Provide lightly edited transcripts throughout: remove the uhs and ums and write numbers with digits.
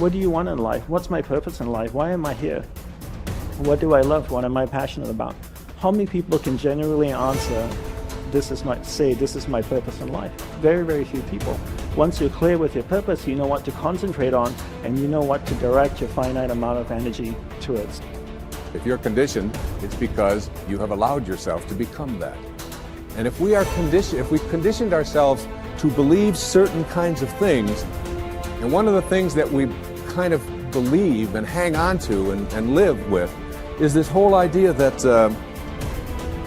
What do you want in life? What's my purpose in life? Why am I here? What do I love? What am I passionate about? How many people can genuinely answer, this is my purpose in life? Very, very few people. Once you're clear with your purpose, you know what to concentrate on, and you know what to direct your finite amount of energy towards. If you're conditioned, it's because you have allowed yourself to become that. And if we've conditioned ourselves to believe certain kinds of things, and one of the things that we kind of believe and hang on to and live with is this whole idea that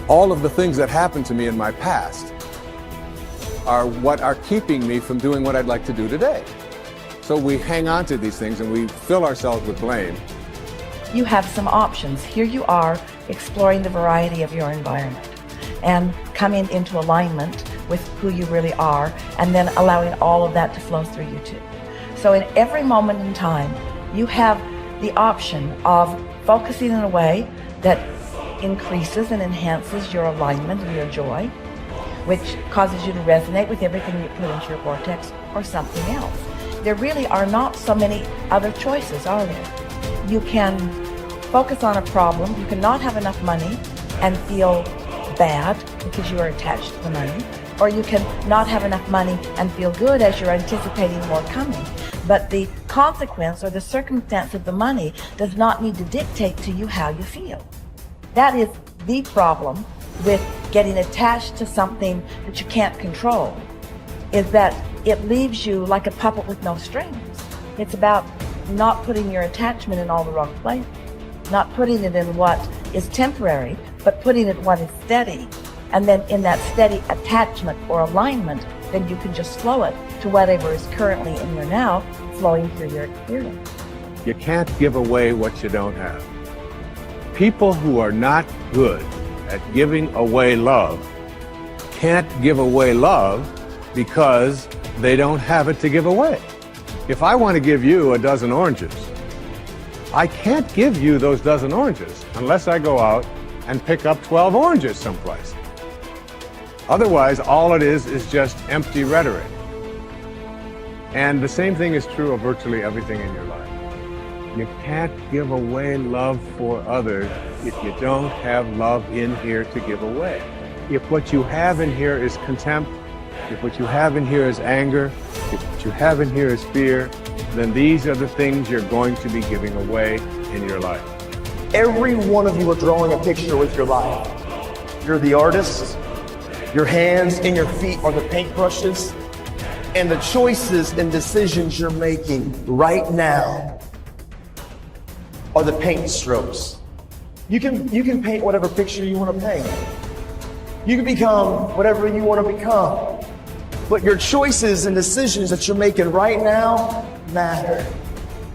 all of the things that happened to me in my past are what are keeping me from doing what I'd like to do today. So we hang on to these things and we fill ourselves with blame. You have some options. Here you are exploring the variety of your environment and coming into alignment with who you really are, and then allowing all of that to flow through you too. So in every moment in time, you have the option of focusing in a way that increases and enhances your alignment and your joy, which causes you to resonate with everything you put into your vortex, or something else. There really are not so many other choices, are there? You can focus on a problem. You cannot have enough money and feel bad because you are attached to the money, or you can not have enough money and feel good as you're anticipating more coming. But the consequence or the circumstance of the money does not need to dictate to you how you feel. That is the problem with getting attached to something that you can't control, is that it leaves you like a puppet with no strings. It's about not putting your attachment in all the wrong places, not putting it in what is temporary, but putting it in what is steady. And then in that steady attachment or alignment, then you can just flow it to whatever is currently in your now, flowing through your experience. You can't give away what you don't have. People who are not good at giving away love can't give away love because they don't have it to give away. If I want to give you a dozen oranges, I can't give you those dozen oranges unless I go out and pick up 12 oranges someplace. Otherwise, all it is just empty rhetoric. And the same thing is true of virtually everything in your life. You can't give away love for others if you don't have love in here to give away. If what you have in here is contempt, if what you have in here is anger, if what you have in here is fear, then these are the things you're going to be giving away in your life. Every one of you are drawing a picture with your life. You're the artist. Your hands and your feet are the paintbrushes. And the choices and decisions you're making right now are the paint strokes. You can paint whatever picture you want to paint. You can become whatever you want to become. But your choices and decisions that you're making right now matter.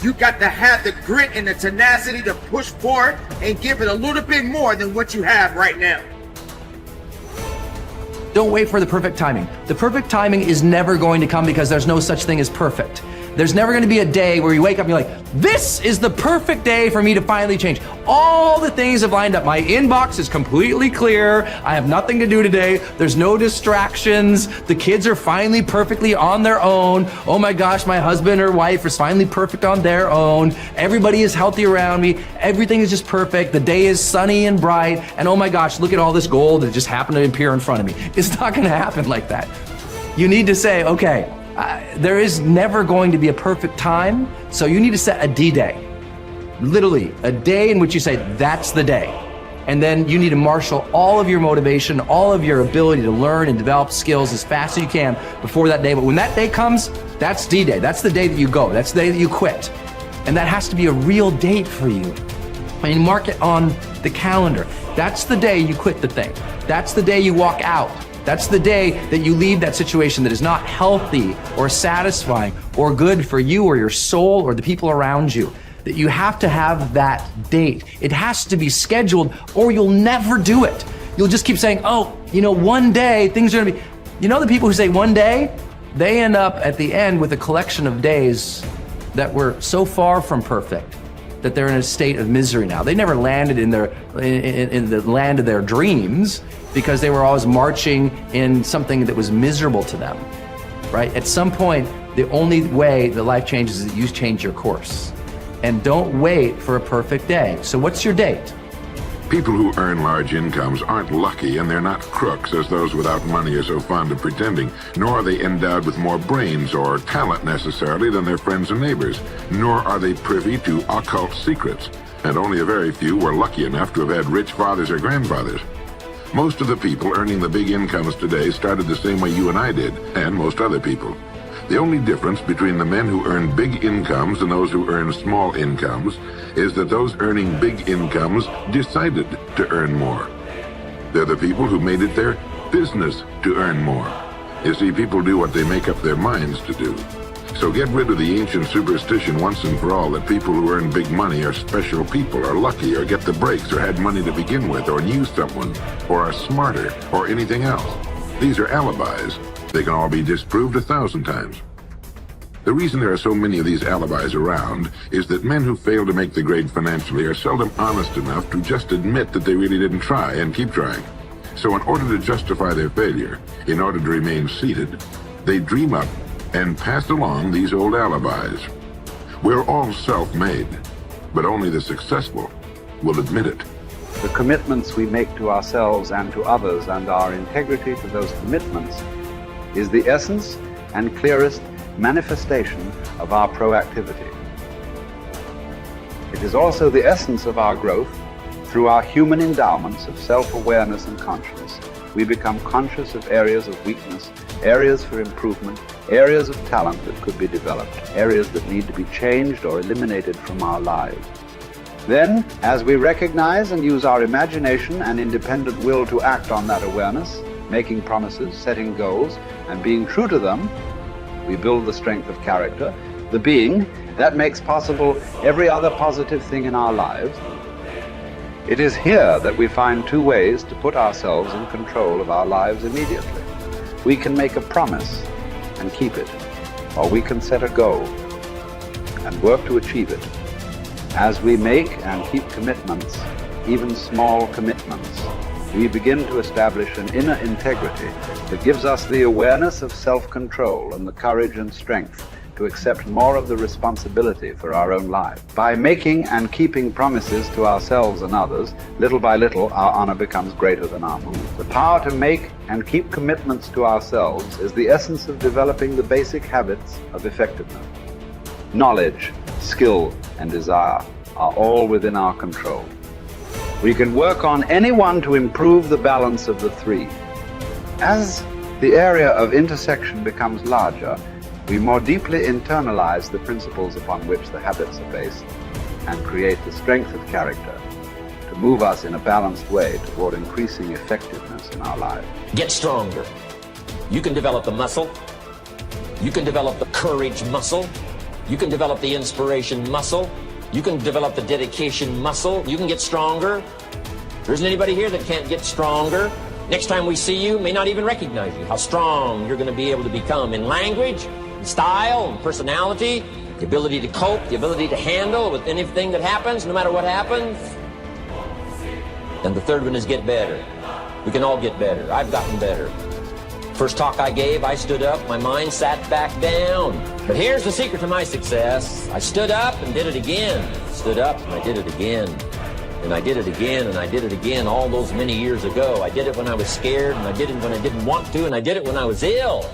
You got to have the grit and the tenacity to push forward and give it a little bit more than what you have right now. Don't wait for the perfect timing. The perfect timing is never going to come because there's no such thing as perfect. There's never going to be a day where you wake up and you're like, this is the perfect day for me to finally change. All the things have lined up. My inbox is completely clear. I have nothing to do today. There's no distractions. The kids are finally perfectly on their own. Oh my gosh, my husband or wife is finally perfect on their own. Everybody is healthy around me. Everything is just perfect. The day is sunny and bright. And oh my gosh, look at all this gold that just happened to appear in front of me. It's not going to happen like that. You need to say, okay, there is never going to be a perfect time, so you need to set a D-Day. Literally, a day in which you say, that's the day. And then you need to marshal all of your motivation, all of your ability to learn and develop skills as fast as you can before that day. But when that day comes, that's D-Day. That's the day that you go. That's the day that you quit. And that has to be a real date for you. I mean, mark it on the calendar. That's the day you quit the thing. That's the day you walk out. That's the day that you leave that situation that is not healthy or satisfying or good for you or your soul or the people around you. That you have to have that date. It has to be scheduled or you'll never do it. You'll just keep saying, oh, you know, one day things are gonna be, you know, the people who say one day, they end up at the end with a collection of days that were so far from perfect that they're in a state of misery now. They never landed in the land of their dreams because they were always marching in something that was miserable to them. right? At some point, the only way that life changes is that you change your course. And don't wait for a perfect day. So what's your date? People who earn large incomes aren't lucky, and they're not crooks as those without money are so fond of pretending, nor are they endowed with more brains or talent necessarily than their friends and neighbors, nor are they privy to occult secrets, and only a very few were lucky enough to have had rich fathers or grandfathers. Most of the people earning the big incomes today started the same way you and I did, and most other people. The only difference between the men who earn big incomes and those who earn small incomes is that those earning big incomes decided to earn more. They're the people who made it their business to earn more. You see, people do what they make up their minds to do. So get rid of the ancient superstition once and for all that people who earn big money are special people, are lucky, or get the breaks, or had money to begin with, or knew someone, or are smarter, or anything else. These are alibis. They can all be disproved 1,000 times. The reason there are so many of these alibis around is that men who fail to make the grade financially are seldom honest enough to just admit that they really didn't try and keep trying. So in order to justify their failure, in order to remain seated, they dream up and pass along these old alibis. We're all self-made, but only the successful will admit it. The commitments we make to ourselves and to others, and our integrity to those commitments, is the essence and clearest manifestation of our proactivity. It is also the essence of our growth. Through our human endowments of self-awareness and conscience, we become conscious of areas of weakness, areas for improvement, areas of talent that could be developed, areas that need to be changed or eliminated from our lives. Then, as we recognize and use our imagination and independent will to act on that awareness, making promises, setting goals, and being true to them, we build the strength of character, the being that makes possible every other positive thing in our lives. It is here that we find two ways to put ourselves in control of our lives immediately. We can make a promise and keep it, or we can set a goal and work to achieve it. As we make and keep commitments, even small commitments, we begin to establish an inner integrity that gives us the awareness of self-control and the courage and strength to accept more of the responsibility for our own life. By making and keeping promises to ourselves and others, little by little, our honor becomes greater than our move. The power to make and keep commitments to ourselves is the essence of developing the basic habits of effectiveness. Knowledge, skill, and desire are all within our control. We can work on any one to improve the balance of the three. As the area of intersection becomes larger, we more deeply internalize the principles upon which the habits are based and create the strength of character to move us in a balanced way toward increasing effectiveness in our lives. Get stronger. You can develop the muscle. You can develop the courage muscle. You can develop the inspiration muscle. You can develop the dedication muscle. You can get stronger. There isn't anybody here that can't get stronger. Next time we see you, may not even recognize you. How strong you're going to be able to become in language, in style, and personality, the ability to cope, the ability to handle with anything that happens, no matter what happens. And the third one is get better. We can all get better. I've gotten better. First talk I gave, I stood up, my mind sat back down. But here's the secret to my success. I stood up and did it again. Stood up and I did it again. And I did it again, and I did it again all those many years ago. I did it when I was scared, and I did it when I didn't want to, and I did it when I was ill.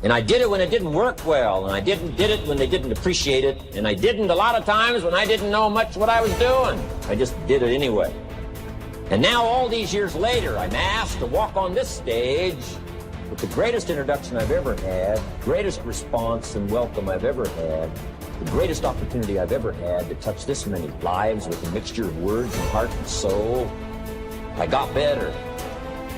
And I did it when it didn't work well, and I did it when they didn't appreciate it, and I didn't a lot of times when I didn't know much what I was doing. I just did it anyway. And now all these years later, I'm asked to walk on this stage with the greatest introduction I've ever had, greatest response and welcome I've ever had, the greatest opportunity I've ever had to touch this many lives with a mixture of words and heart and soul. I got better.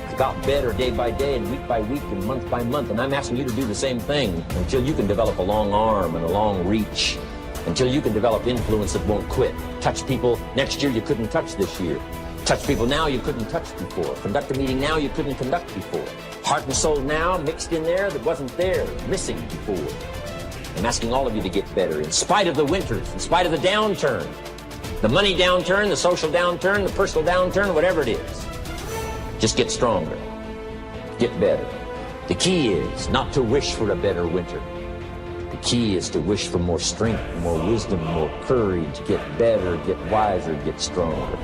I got better day by day and week by week and month by month, and I'm asking you to do the same thing until you can develop a long arm and a long reach, until you can develop influence that won't quit. Touch people next year you couldn't touch this year. Touch people now you couldn't touch before. Conduct a meeting now you couldn't conduct before. Heart and soul now mixed in there that wasn't there, missing before. I'm asking all of you to get better in spite of the winters, in spite of the downturn, the money downturn, the social downturn, the personal downturn, whatever it is. Just get stronger. Get better. The key is not to wish for a better winter. The key is to wish for more strength, more wisdom, more courage, get better, get wiser, get stronger.